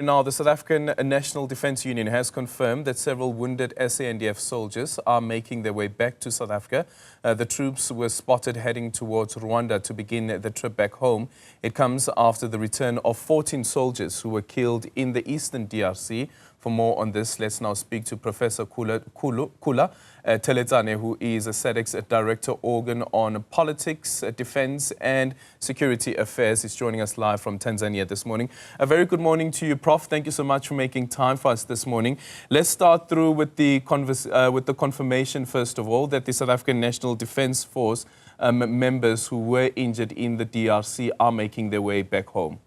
Now, the South African National Defence Union has confirmed that several wounded SANDF soldiers are making their way back to South Africa. The troops were spotted heading towards Rwanda to begin the trip back home. It comes after the return of 14 soldiers who were killed in the eastern DRC. For more on this, let's now speak to Professor Kula Theletsane, who is a SADC's Director Organ on Politics, Defence and Security Affairs. He's joining us live from Tanzania this morning. A very good morning to you, Prof. Thank you so much for making time for us this morning. Let's start through with the confirmation, first of all, that the South African National Defence Force members who were injured in the DRC are making their way back home.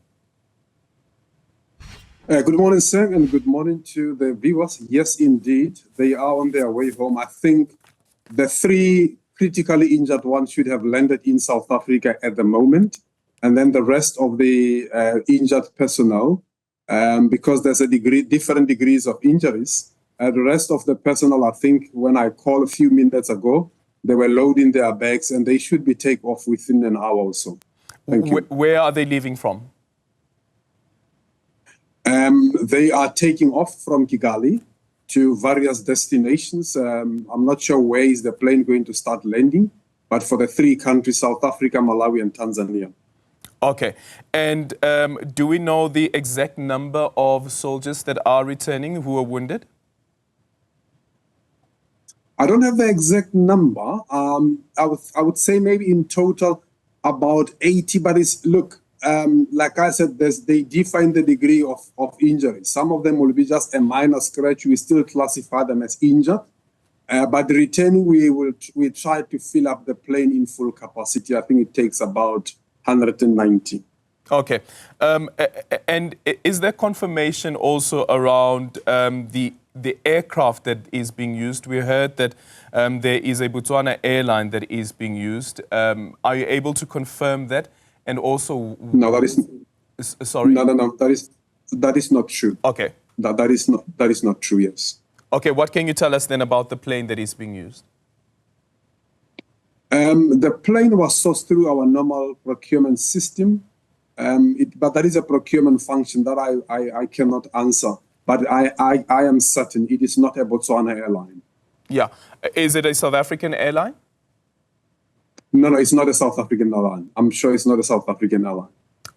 Good morning, sir, and good morning to the viewers. Yes, indeed, they are on their way home. I think the 3 critically injured ones should have landed in South Africa at the moment, and then the rest of the injured personnel, because there's different degrees of injuries. The rest of the personnel, I think, when I called a few minutes ago, they were loading their bags, and they should be taken off within an hour or so. Thank you. Where are they leaving from? They are taking off from Kigali to various destinations. I'm not sure where is the plane going to start landing, but for the 3 countries, South Africa, Malawi, and Tanzania. Okay. And do we know the exact number of soldiers that are returning who are wounded? I don't have the exact number. I would say maybe in total about 80, but look, like I said, they define the degree of injury. Some of them will be just a minor scratch. We still classify them as injured. But returning, we try to fill up the plane in full capacity. I think it takes about 190. Okay. And is there confirmation also around the aircraft that is being used? We heard that there is a Botswana airline that is being used. Are you able to confirm that? And also, no, that is sorry. No. That is not true. Okay. That is not true. Yes. Okay. What can you tell us then about the plane that is being used? The plane was sourced through our normal procurement system, but that is a procurement function that I cannot answer. But I am certain it is not a Botswana airline. Yeah. Is it a South African airline? No, it's not a South African airline. I'm sure it's not a South African airline.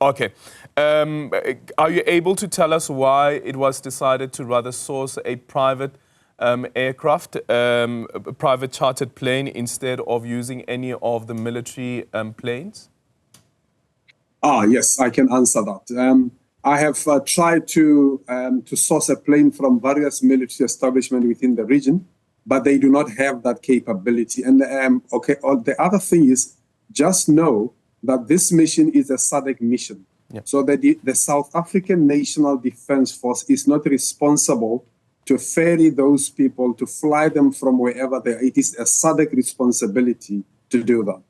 Okay. Are you able to tell us why it was decided to rather source a private aircraft, a private chartered plane, instead of using any of the military planes? Yes, I can answer that. I have tried to source a plane from various military establishments within the region, but they do not have that capability. And the other thing is, just know that this mission is a SADC mission. Yeah. So the South African National Defence Force is not responsible to ferry those people, to fly them from wherever they are. It is a SADC responsibility to do that.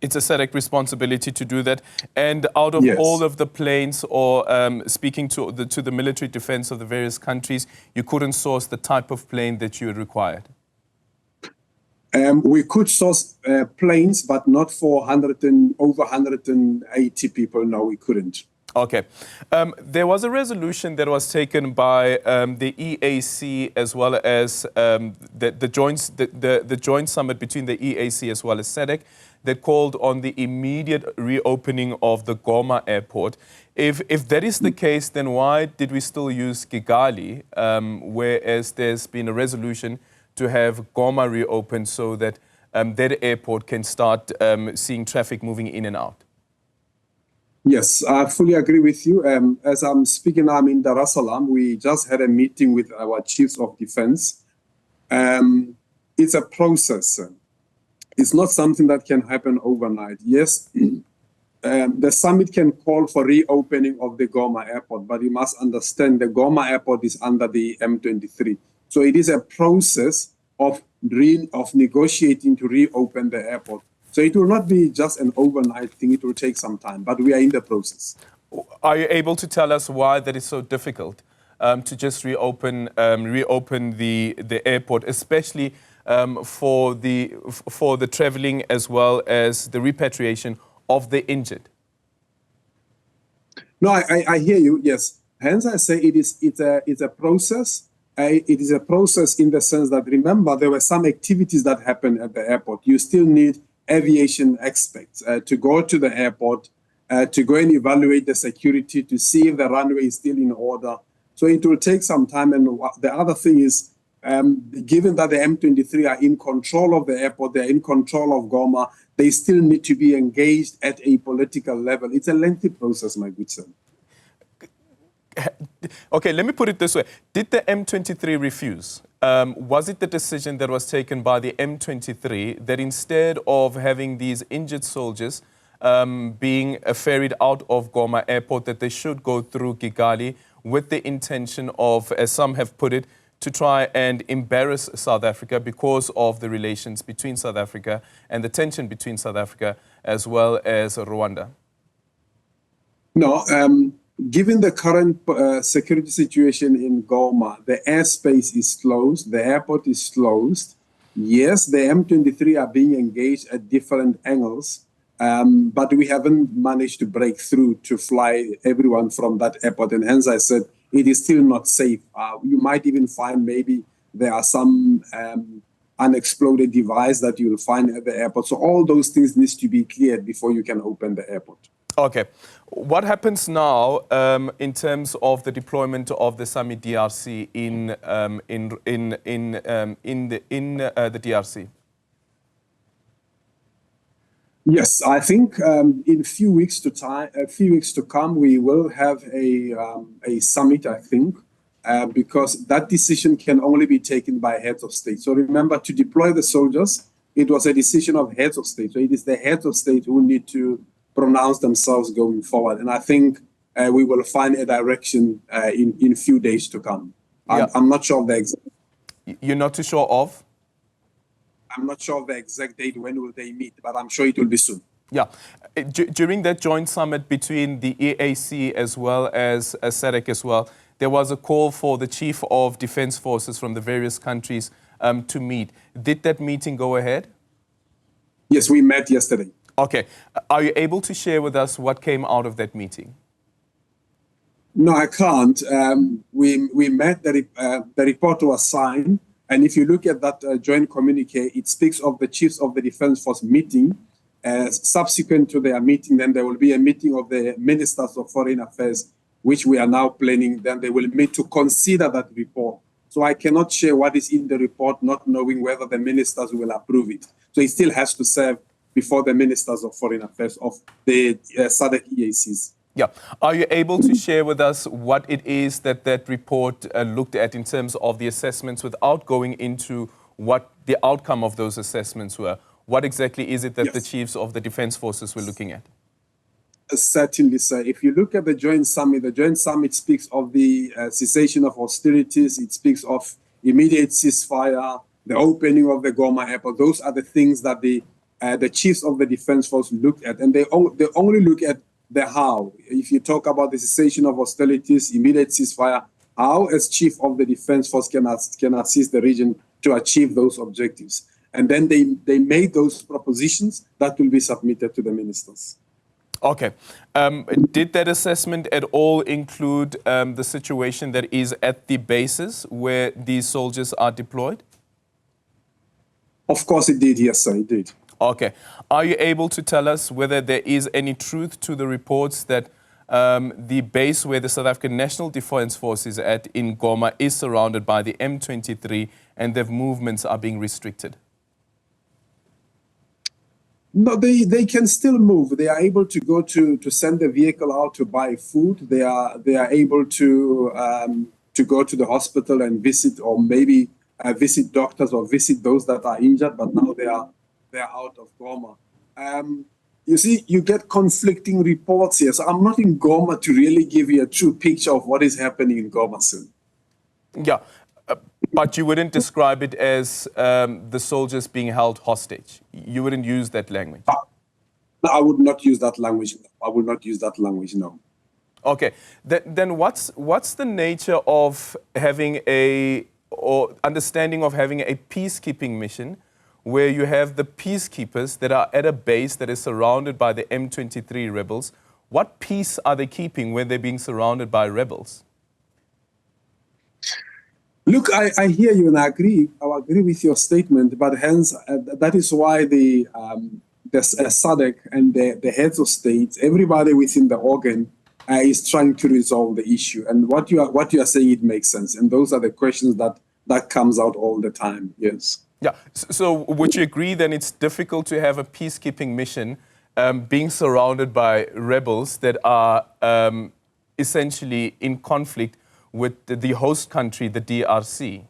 It's a SADC responsibility to do that. And out of all of the planes, or speaking to the military defense of the various countries, you couldn't source the type of plane that you required? We could source planes, but not for over 180 people. No, we couldn't. Okay. There was a resolution that was taken by the EAC as well as the joint summit between the EAC as well as SADC that called on the immediate reopening of the Goma airport. If that is the case, then why did we still use Kigali, whereas there's been a resolution to have Goma reopened so that that airport can start seeing traffic moving in and out? Yes, I fully agree with you. As I'm speaking, I'm in Dar es Salaam. We just had a meeting with our chiefs of defense. It's a process. It's not something that can happen overnight. Yes, the summit can call for reopening of the Goma airport, but you must understand the Goma airport is under the M23. So it is a process of negotiating to reopen the airport. So it will not be just an overnight thing. It will take some time, but we are in the process. Are you able to tell us why that is so difficult to just reopen the airport, especially for the traveling as well as the repatriation of the injured? No, I hear you. Yes, Hence, I say it's a process. It is a process in the sense that, remember, there were some activities that happened at the airport. You still need aviation experts to go to the airport, to go and evaluate the security, to see if the runway is still in order. So it will take some time. And the other thing is, given that the M23 are in control of the airport, they're in control of Goma, they still need to be engaged at a political level. It's a lengthy process, my good son. Okay, let me put it this way. Did the M23 refuse? Was it the decision that was taken by the M23 that instead of having these injured soldiers being ferried out of Goma airport, that they should go through Kigali with the intention of, as some have put it, to try and embarrass South Africa because of the relations between South Africa and the tension between South Africa as well as Rwanda? No, given the current security situation in Goma, the airspace is closed, the airport is closed. Yes, the M23 are being engaged at different angles, but we haven't managed to break through to fly everyone from that airport. And hence I said, it is still not safe. You might even find maybe there are some unexploded device that you will find at the airport. So all those things need to be cleared before you can open the airport. Okay. What happens now in terms of the deployment of the SAMI DRC in the DRC? Yes, I think in a few weeks to come, we will have a summit. I think because that decision can only be taken by heads of state. So remember, to deploy the soldiers, it was a decision of heads of state. So it is the heads of state who need to pronounce themselves going forward. And I think we will find a direction in a few days to come. Yeah. I'm not sure of the exact. You're not too sure of? I'm not sure of the exact date when will they meet, but I'm sure it will be soon. Yeah. During that joint summit between the EAC as well as SADC as well, there was a call for the chief of defense forces from the various countries to meet. Did that meeting go ahead? Yes, we met yesterday. Okay. Are you able to share with us what came out of that meeting? No, I can't. We met, the report was signed. And if you look at that joint communique, it speaks of the chiefs of the defense force meeting. Subsequent to their meeting, then there will be a meeting of the ministers of foreign affairs, which we are now planning. Then they will meet to consider that report. So I cannot share what is in the report, not knowing whether the ministers will approve it. So it still has to serve before the ministers of foreign affairs of the SADC EACs. Yeah. Are you able to share with us what it is that that report looked at in terms of the assessments without going into what the outcome of those assessments were? What exactly is it that the chiefs of the defense forces were looking at? Certainly, sir. If you look at the joint summit speaks of the cessation of hostilities. It speaks of immediate ceasefire, the opening of the Goma airport. Those are the things that the chiefs of the defense force looked at. And they only look at the how. If you talk about the cessation of hostilities, immediate ceasefire, how as chief of the defense force can assist the region to achieve those objectives. And then they made those propositions that will be submitted to the ministers. Okay. Did that assessment at all include the situation that is at the bases where these soldiers are deployed? Of course it did, yes, sir, it did. Okay. Are you able to tell us whether there is any truth to the reports that the base where the South African National Defence Force is at in Goma is surrounded by the M23 and their movements are being restricted? No, they can still move. They are able to go to send the vehicle out to buy food. They are able to go to the hospital and visit, or maybe visit doctors or visit those that are injured. But now they are out of Goma. You see, you get conflicting reports here. So I'm not in Goma to really give you a true picture of what is happening in Goma soon. Yeah. But you wouldn't describe it as the soldiers being held hostage. You wouldn't use that language. No, I would not use that language. I would not use that language, no. Okay. Then what's the nature of having or understanding of having a peacekeeping mission where you have the peacekeepers that are at a base that is surrounded by the M23 rebels? What peace are they keeping when they're being surrounded by rebels? Look, I hear you and I agree with your statement, but hence that is why the SADC and the heads of states, everybody within the organ is trying to resolve the issue. And what you are saying, it makes sense. And those are the questions that comes out all the time. Yes. Yeah. So would you agree then it's difficult to have a peacekeeping mission being surrounded by rebels that are essentially in conflict with the host country, the DRC?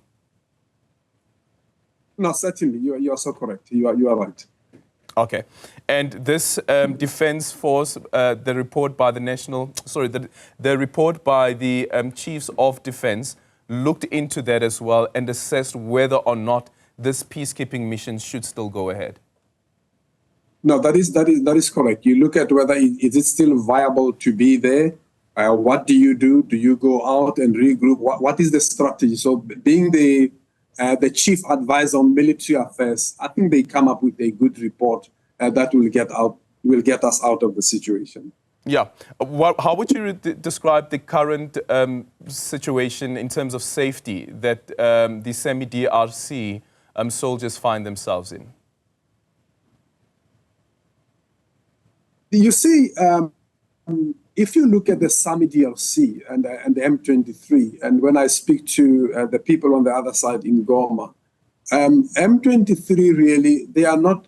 No, certainly. You are so correct. You are right. Okay. And this defense force, the report by the report by the chiefs of defense looked into that as well and assessed whether or not this peacekeeping mission should still go ahead. No, that is correct. You look at whether is it still viable to be there. What do you do? Do you go out and regroup? What is the strategy? So, being the chief advisor on military affairs, I think they come up with a good report that will get us out of the situation. Yeah. How would you describe the current situation in terms of safety that the semi-DRC soldiers find themselves in? You see, if you look at the semi-DRC and the M23, and when I speak to the people on the other side in Goma, M23 really, they are not,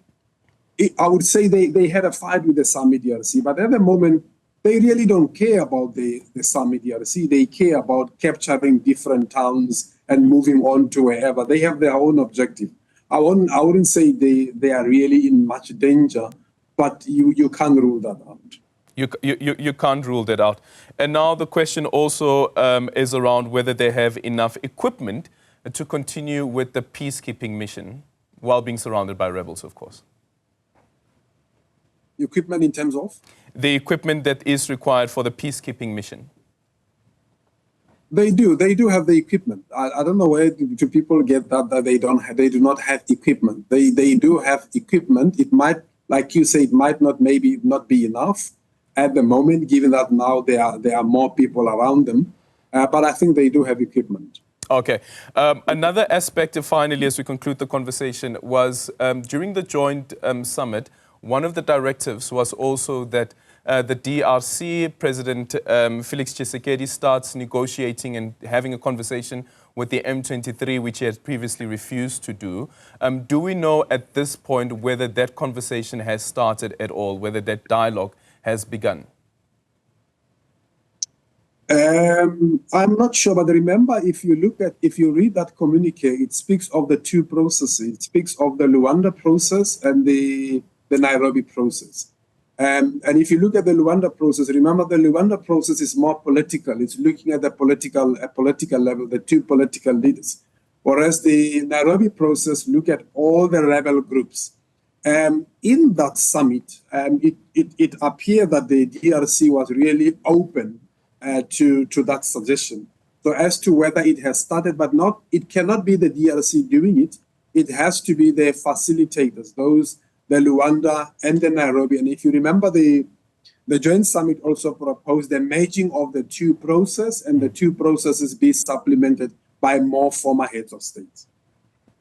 I would say they had a fight with the semi-DRC, but at the moment, they really don't care about the semi-DRC. They care about capturing different towns and moving on to wherever. They have their own objective. I wouldn't say they are really in much danger, but you can't rule that out. You can't rule that out. And now the question also is around whether they have enough equipment to continue with the peacekeeping mission while being surrounded by rebels, of course. Equipment in terms of? The equipment that is required for the peacekeeping mission. They do have the equipment. I don't know where do people get that they do not have equipment. They do have equipment. It might, like you say, it might not be enough at the moment, given that now there are more people around them. But I think they do have equipment. Okay. Another aspect, finally, as we conclude the conversation, was during the joint summit, one of the directives was also that the DRC President Felix Tshisekedi starts negotiating and having a conversation with the M23, which he had previously refused to do. Do we know at this point whether that conversation has started at all, whether that dialogue has begun? I'm not sure, but remember, if you read that communique, it speaks of the two processes. It speaks of the Luanda process and the Nairobi process. And if you look at the Luanda process, remember the Luanda process is more political. It's looking at the political level, the two political leaders. Whereas the Nairobi process look at all the rebel groups. In that summit, it appeared that the DRC was really open to that suggestion. So as to whether it has started, but it cannot be the DRC doing it. It has to be the facilitators, the Luanda and the Nairobi. And if you remember, the joint summit also proposed the merging of the two processes, and the two processes be supplemented by more former heads of state.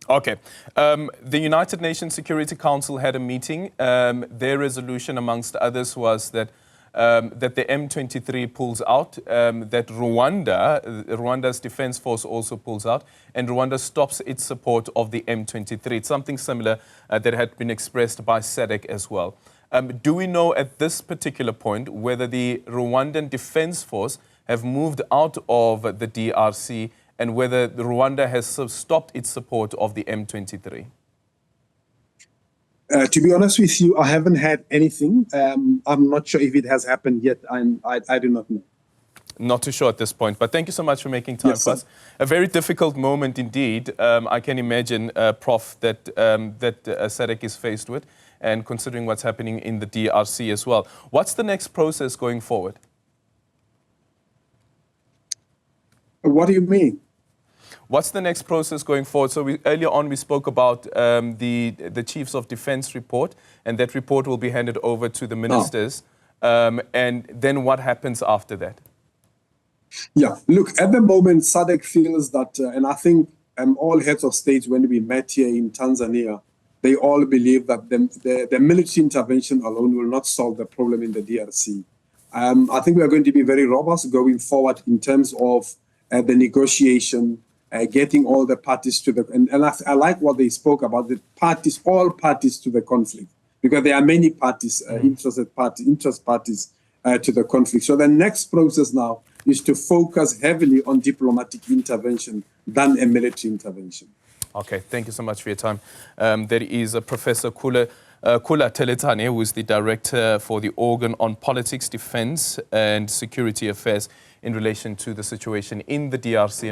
Okay. The United Nations Security Council had a meeting. Their resolution, amongst others, was that the M23 pulls out, that Rwanda's defense force also pulls out, and Rwanda stops its support of the M23. It's something similar that had been expressed by SADC as well. Do we know at this particular point whether the Rwandan defense force have moved out of the DRC and whether Rwanda has stopped its support of the M23? To be honest with you, I haven't had anything. I'm not sure if it has happened yet. I do not know. Not too sure at this point, but thank you so much for making time for us. A very difficult moment indeed. I can imagine, Prof, that SADC is faced with, and considering what's happening in the DRC as well. What's the next process going forward? What do you mean? What's the next process going forward? So earlier on we spoke about the Chiefs of Defense report, and that report will be handed over to the ministers. And then what happens after that? Yeah, look, at the moment, SADC feels that, and I think all heads of states, when we met here in Tanzania, they all believe that the military intervention alone will not solve the problem in the DRC. I think we are going to be very robust going forward in terms of the negotiation, getting all the parties to the, and I like what they spoke about, the parties, all parties to the conflict, because there are many parties, interest parties to the conflict. So the next process now is to focus heavily on diplomatic intervention than a military intervention. Okay, thank you so much for your time. There is Professor Kula Theletsane, who is the Director for the Organ on Politics, Defence and Security Affairs in relation to the situation in the DRC.